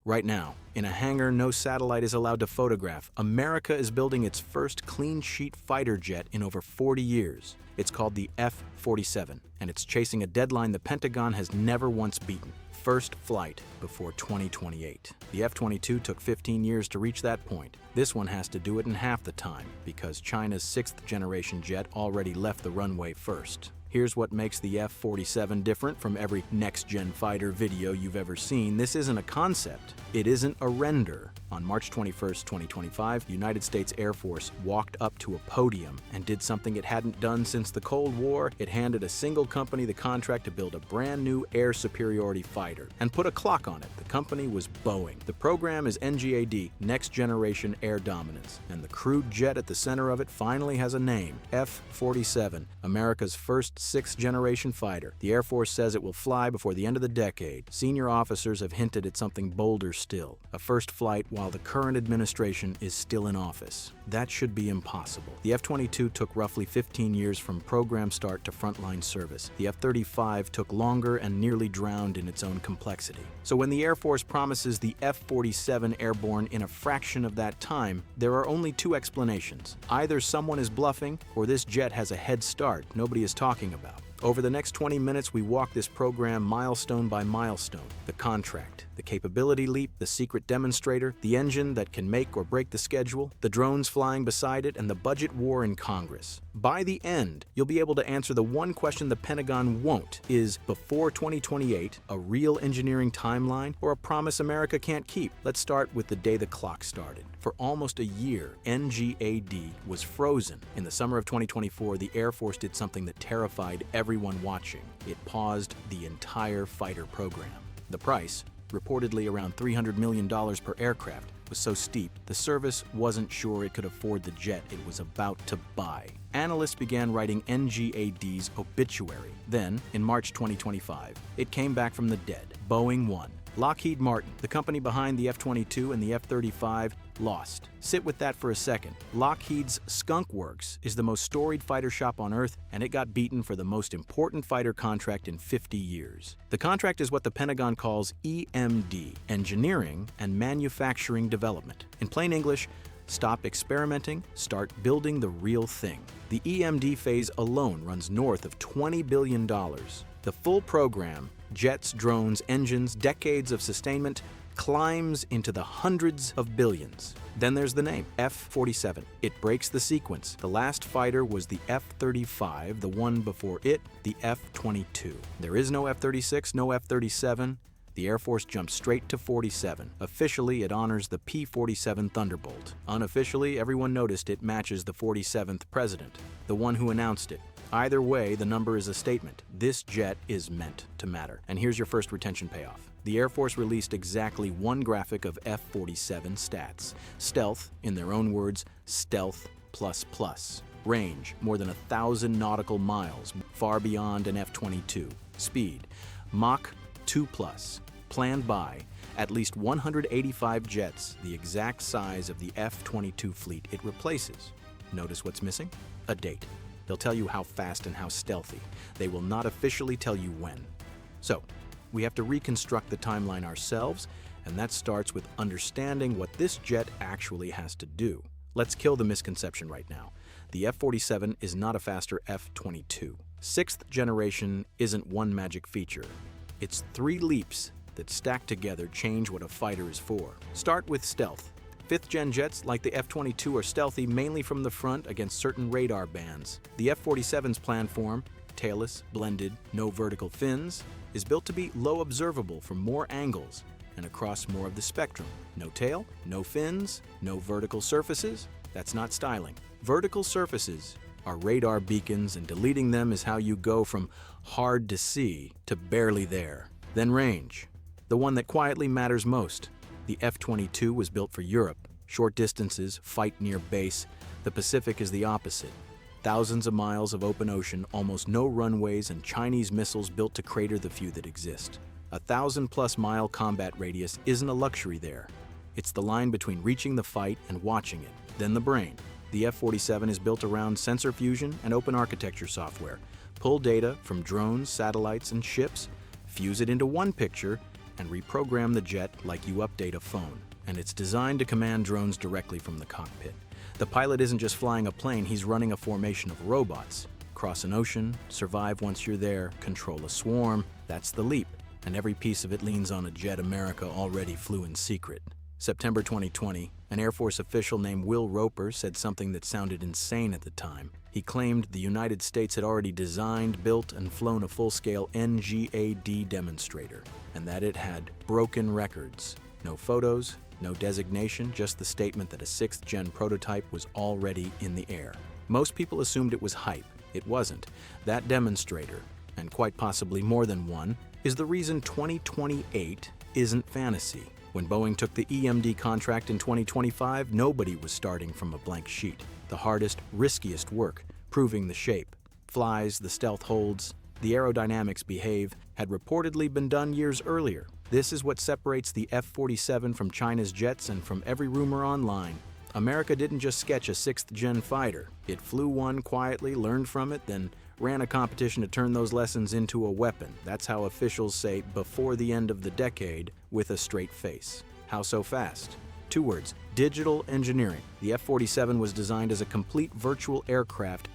Right now, in a hangar no satellite is allowed to photograph, America is building its first clean-sheet fighter jet in over 40 years. It's called the F-47, and it's chasing a deadline the Pentagon has never once beaten. First flight before 2028. The F-22 took 15 years to reach that point. This one has to do it in half the time, because China's 6th-generation jet already left the runway first. Here's what makes the F-47 different from every next-gen fighter video you've ever seen. This isn't a concept. It isn't a render. On March 21, 2025, the United States Air Force walked up to a podium and did something it hadn't done since the Cold War. It handed a single company the contract to build a brand new air superiority fighter and put a clock on it. The company was Boeing. The program is NGAD, Next Generation Air Dominance, and the crude jet at the center of it finally has a name, F-47, America's first 6th-generation fighter. The Air Force says it will fly before the end of the decade. Senior officers have hinted at something bolder still, a first flight while the current administration is still in office. That should be impossible. The F-22 took roughly 15 years from program start to frontline service. The F-35 took longer and nearly drowned in its own complexity. So when the Air Force promises the F-47 airborne in a fraction of that time, there are only two explanations. Either someone is bluffing, or this jet has a head start nobody is talking about. Over the next 20 minutes, we walk this program milestone by milestone. The contract, the capability leap, the secret demonstrator, the engine that can make or break the schedule, the drones flying beside it, and the budget war in Congress. By the end, you'll be able to answer the one question the Pentagon won't. Is before 2028 a real engineering timeline or a promise America can't keep? Let's start with the day the clock started. For almost a year, NGAD was frozen. In the summer of 2024, the Air Force did something that terrified everyone watching. It paused the entire fighter program. The price, reportedly around $300 million per aircraft, was so steep, the service wasn't sure it could afford the jet it was about to buy. Analysts began writing NGAD's obituary. Then, in March 2025, it came back from the dead. Boeing won. Lockheed Martin, the company behind the F-22 and the F-35, lost. Sit with that for a second. Lockheed's Skunk Works is the most storied fighter shop on Earth, and it got beaten for the most important fighter contract in 50 years. The contract is what the Pentagon calls EMD, Engineering and Manufacturing Development. In plain English, stop experimenting, start building the real thing. The EMD phase alone runs north of $20 billion. The full program, jets, drones, engines, decades of sustainment, climbs into the hundreds of billions. Then there's the name, F-47. It breaks the sequence. The last fighter was the F-35, the one before it, the F-22. There is no F-36, no F-37. The Air Force jumped straight to 47. Officially, it honors the P-47 Thunderbolt. Unofficially, everyone noticed it matches the 47th president, the one who announced it. Either way, the number is a statement. This jet is meant to matter. And here's your first retention payoff. The Air Force released exactly one graphic of F-47 stats. Stealth, in their own words, stealth plus. Range, more than 1,000 nautical miles, far beyond an F-22. Speed, Mach 2+. Planned by at least 185 jets, the exact size of the F-22 fleet it replaces. Notice what's missing? A date. They'll tell you how fast and how stealthy. They will not officially tell you when. So, we have to reconstruct the timeline ourselves, and that starts with understanding what this jet actually has to do. Let's kill the misconception right now. The F-47 is not a faster F-22. 6th generation isn't one magic feature. It's 3 leaps that stacked together change what a fighter is for. Start with stealth. 5th-gen jets like the F-22 are stealthy mainly from the front against certain radar bands. The F-47's planform, tailless, blended, no vertical fins, is built to be low observable from more angles and across more of the spectrum. No tail, no fins, no vertical surfaces. That's not styling. Vertical surfaces are radar beacons, and deleting them is how you go from hard to see to barely there. Then range, the one that quietly matters most. The F-22 was built for Europe. Short distances, fight near base. The Pacific is the opposite. Thousands of miles of open ocean, almost no runways, and Chinese missiles built to crater the few that exist. 1,000+ mile combat radius isn't a luxury there. It's the line between reaching the fight and watching it. Then the brain. The F-47 is built around sensor fusion and open architecture software. Pull data from drones, satellites, and ships, fuse it into one picture, and reprogram the jet like you update a phone. And it's designed to command drones directly from the cockpit. The pilot isn't just flying a plane, he's running a formation of robots. Cross an ocean, survive once you're there, control a swarm. That's the leap. And every piece of it leans on a jet America already flew in secret. September 2020, an Air Force official named Will Roper said something that sounded insane at the time. He claimed the United States had already designed, built, and flown a full-scale NGAP demonstrator, and that it had broken records. No photos, no designation, just the statement that a 6th-gen prototype was already in the air. Most people assumed it was hype. It wasn't. That demonstrator, and quite possibly more than one, is the reason 2028 isn't fantasy. When Boeing took the EMD contract in 2025, nobody was starting from a blank sheet. The hardest, riskiest work, proving the shape, flies, the stealth holds, the aerodynamics behave, had reportedly been done years earlier. This is what separates the F-47 from China's jets and from every rumor online. America didn't just sketch a 6th-gen fighter. It flew one quietly, learned from it, then ran a competition to turn those lessons into a weapon. That's how officials say before the end of the decade with a straight face. How so fast? 2 words, digital engineering. The F-47 was designed as a complete virtual aircraft,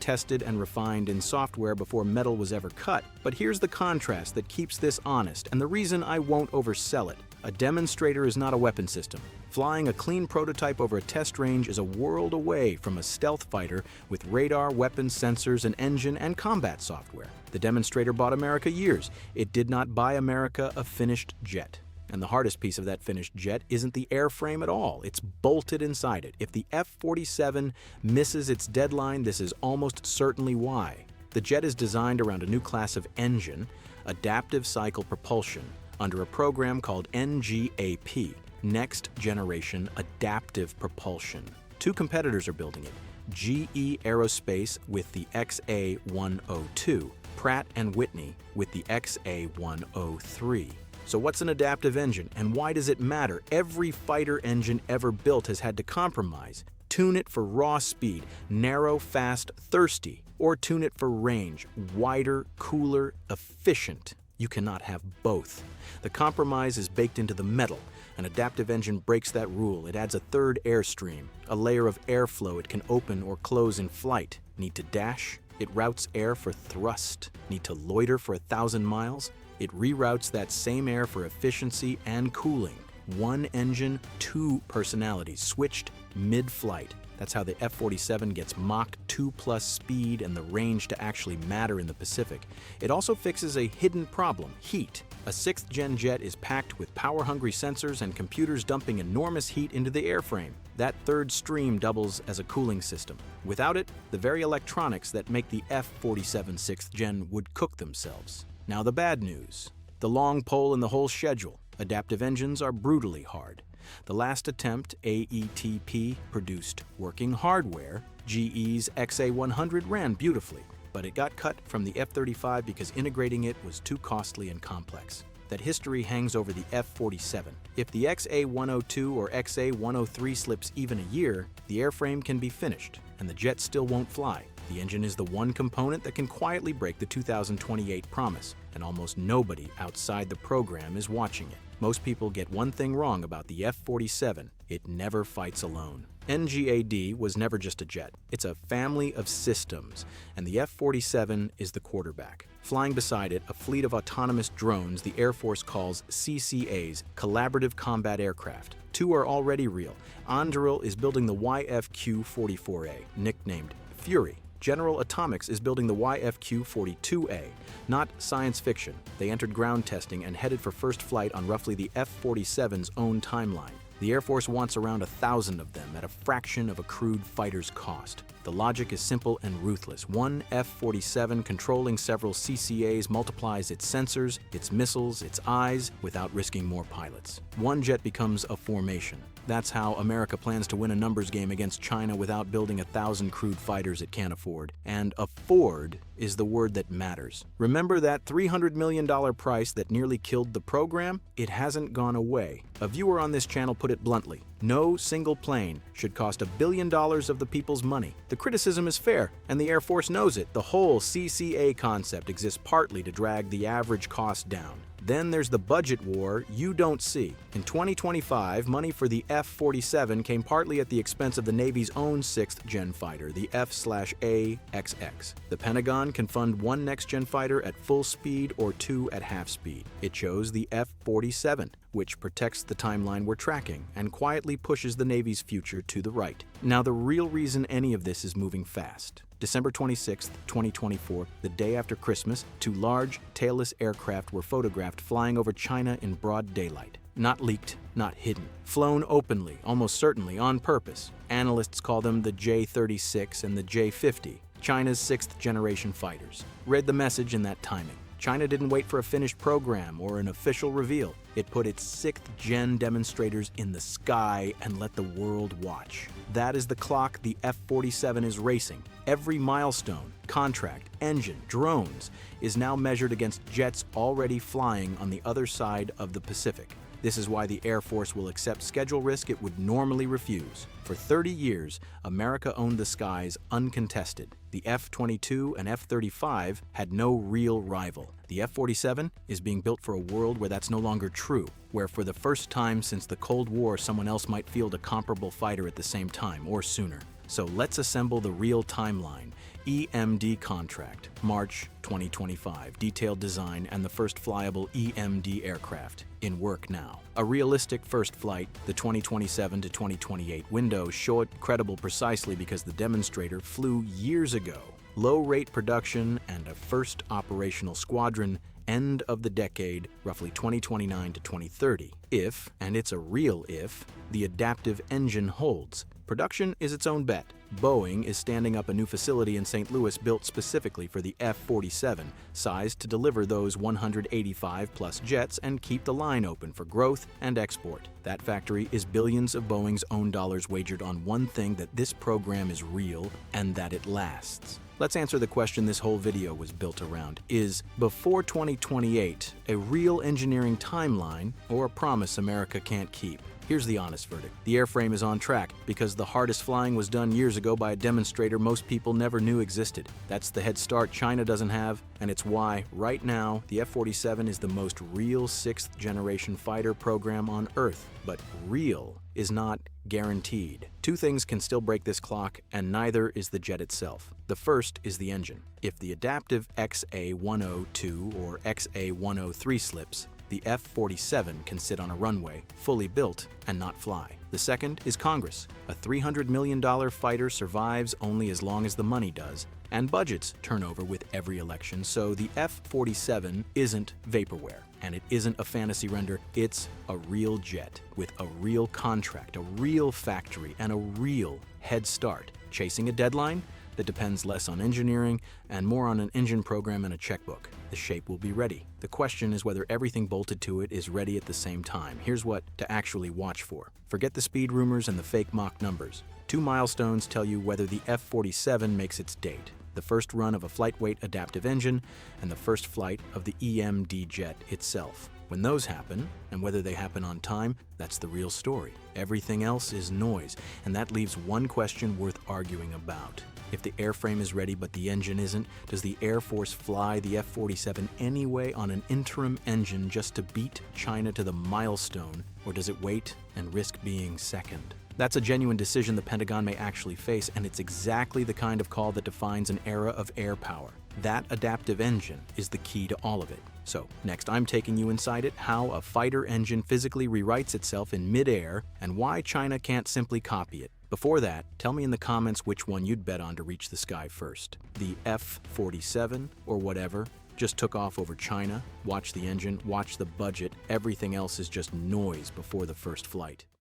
tested and refined in software before metal was ever cut. But here's the contrast that keeps this honest, and the reason I won't oversell it. A demonstrator is not a weapon system. Flying a clean prototype over a test range is a world away from a stealth fighter with radar, weapons, sensors, an engine, and combat software. The demonstrator bought America years. It did not buy America a finished jet. And the hardest piece of that finished jet isn't the airframe at all. It's bolted inside it. If the F-47 misses its deadline, this is almost certainly why. The jet is designed around a new class of engine, adaptive cycle propulsion, under a program called NGAP, Next Generation Adaptive Propulsion. 2 competitors are building it, GE Aerospace with the XA-102, Pratt and Whitney with the XA-103. So what's an adaptive engine, and why does it matter? Every fighter engine ever built has had to compromise. Tune it for raw speed, narrow, fast, thirsty, or tune it for range, wider, cooler, efficient. You cannot have both. The compromise is baked into the metal. An adaptive engine breaks that rule. It adds a 3rd airstream, a layer of airflow it can open or close in flight. Need to dash? It routes air for thrust. Need to loiter for 1,000 miles? It reroutes that same air for efficiency and cooling. 1 engine, 2 personalities, switched mid-flight. That's how the F-47 gets Mach 2+ speed and the range to actually matter in the Pacific. It also fixes a hidden problem, heat. A 6th-gen jet is packed with power-hungry sensors and computers dumping enormous heat into the airframe. That 3rd stream doubles as a cooling system. Without it, the very electronics that make the F-47 6th-gen would cook themselves. Now the bad news. The long pole in the whole schedule. Adaptive engines are brutally hard. The last attempt, AETP, produced working hardware. GE's XA-100 ran beautifully, but it got cut from the F-35 because integrating it was too costly and complex. That history hangs over the F-47. If the XA-102 or XA-103 slips even a year, the airframe can be finished, and the jet still won't fly. The engine is the one component that can quietly break the 2028 promise, and almost nobody outside the program is watching it. Most people get one thing wrong about the F-47. It never fights alone. NGAD was never just a jet. It's a family of systems, and the F-47 is the quarterback. Flying beside it, a fleet of autonomous drones the Air Force calls CCAs, Collaborative Combat Aircraft. 2 are already real. Anduril is building the YFQ-44A, nicknamed Fury. General Atomics is building the YFQ-42A. Not science fiction. They entered ground testing and headed for first flight on roughly the F-47's own timeline. The Air Force wants around 1,000 of them at a fraction of a crewed fighter's cost. The logic is simple and ruthless. One F-47 controlling several CCAs multiplies its sensors, its missiles, its eyes, without risking more pilots. One jet becomes a formation. That's how America plans to win a numbers game against China without building 1,000 crewed fighters it can't afford. And afford is the word that matters. Remember that $300 million price that nearly killed the program? It hasn't gone away. A viewer on this channel put it bluntly. No single plane should cost $1 billion of the people's money. The criticism is fair, and the Air Force knows it. The whole CCA concept exists partly to drag the average cost down. Then there's the budget war you don't see. In 2025, money for the F-47 came partly at the expense of the Navy's own 6th-gen fighter, the F/A-XX. The Pentagon can fund one next-gen fighter at full speed or two at half speed. It chose the F-47, which protects the timeline we're tracking and quietly pushes the Navy's future to the right. Now, the real reason any of this is moving fast. December 26, 2024, the day after Christmas, two large, tailless aircraft were photographed flying over China in broad daylight. Not leaked, not hidden. Flown openly, almost certainly on purpose. Analysts call them the J-36 and the J-50, China's 6th-generation fighters. Read the message in that timing. China didn't wait for a finished program or an official reveal. It put its 6th-gen demonstrators in the sky and let the world watch. That is the clock the F-47 is racing. Every milestone, contract, engine, drones is now measured against jets already flying on the other side of the Pacific. This is why the Air Force will accept schedule risk it would normally refuse. For 30 years, America owned the skies uncontested. The F-22 and F-35 had no real rival. The F-47 is being built for a world where that's no longer true, where for the first time since the Cold War, someone else might field a comparable fighter at the same time or sooner. So let's assemble the real timeline. EMD contract, March 2025, detailed design and the first flyable EMD aircraft in work now. A realistic first flight, the 2027 to 2028 window, show it credible precisely because the demonstrator flew years ago. Low-rate production and a first operational squadron, end of the decade, roughly 2029 to 2030. If, and it's a real if, the adaptive engine holds. Production is its own bet. Boeing is standing up a new facility in St. Louis built specifically for the F-47, sized to deliver those 185-plus jets and keep the line open for growth and export. That factory is billions of Boeing's own dollars wagered on one thing: that this program is real and that it lasts. Let's answer the question this whole video was built around. Is before 2028 a real engineering timeline or a promise America can't keep? Here's the honest verdict. The airframe is on track because the hardest flying was done years ago by a demonstrator most people never knew existed. That's the head start China doesn't have, and it's why, right now, the F-47 is the most real 6th-generation fighter program on Earth. But real is not guaranteed. Two things can still break this clock, and neither is the jet itself. The first is the engine. If the adaptive XA-102 or XA-103 slips, the F-47 can sit on a runway, fully built, and not fly. The second is Congress. A $300 million fighter survives only as long as the money does, and budgets turn over with every election, so the F-47 isn't vaporware. And it isn't a fantasy render, it's a real jet with a real contract, a real factory, and a real head start. Chasing a deadline that depends less on engineering and more on an engine program and a checkbook. The shape will be ready. The question is whether everything bolted to it is ready at the same time. Here's what to actually watch for. Forget the speed rumors and the fake mock numbers. Two milestones tell you whether the F-47 makes its date: the first run of a flight-weight adaptive engine and the first flight of the EMD jet itself. When those happen, and whether they happen on time, that's the real story. Everything else is noise, and that leaves one question worth arguing about. If the airframe is ready but the engine isn't, does the Air Force fly the F-47 anyway on an interim engine just to beat China to the milestone, or does it wait and risk being second? That's a genuine decision the Pentagon may actually face, and it's exactly the kind of call that defines an era of air power. That adaptive engine is the key to all of it. So, next I'm taking you inside it, how a fighter engine physically rewrites itself in mid-air, and why China can't simply copy it. Before that, tell me in the comments which one you'd bet on to reach the sky first. The F-47 or whatever just took off over China. Watch the engine, watch the budget. Everything else is just noise before the first flight.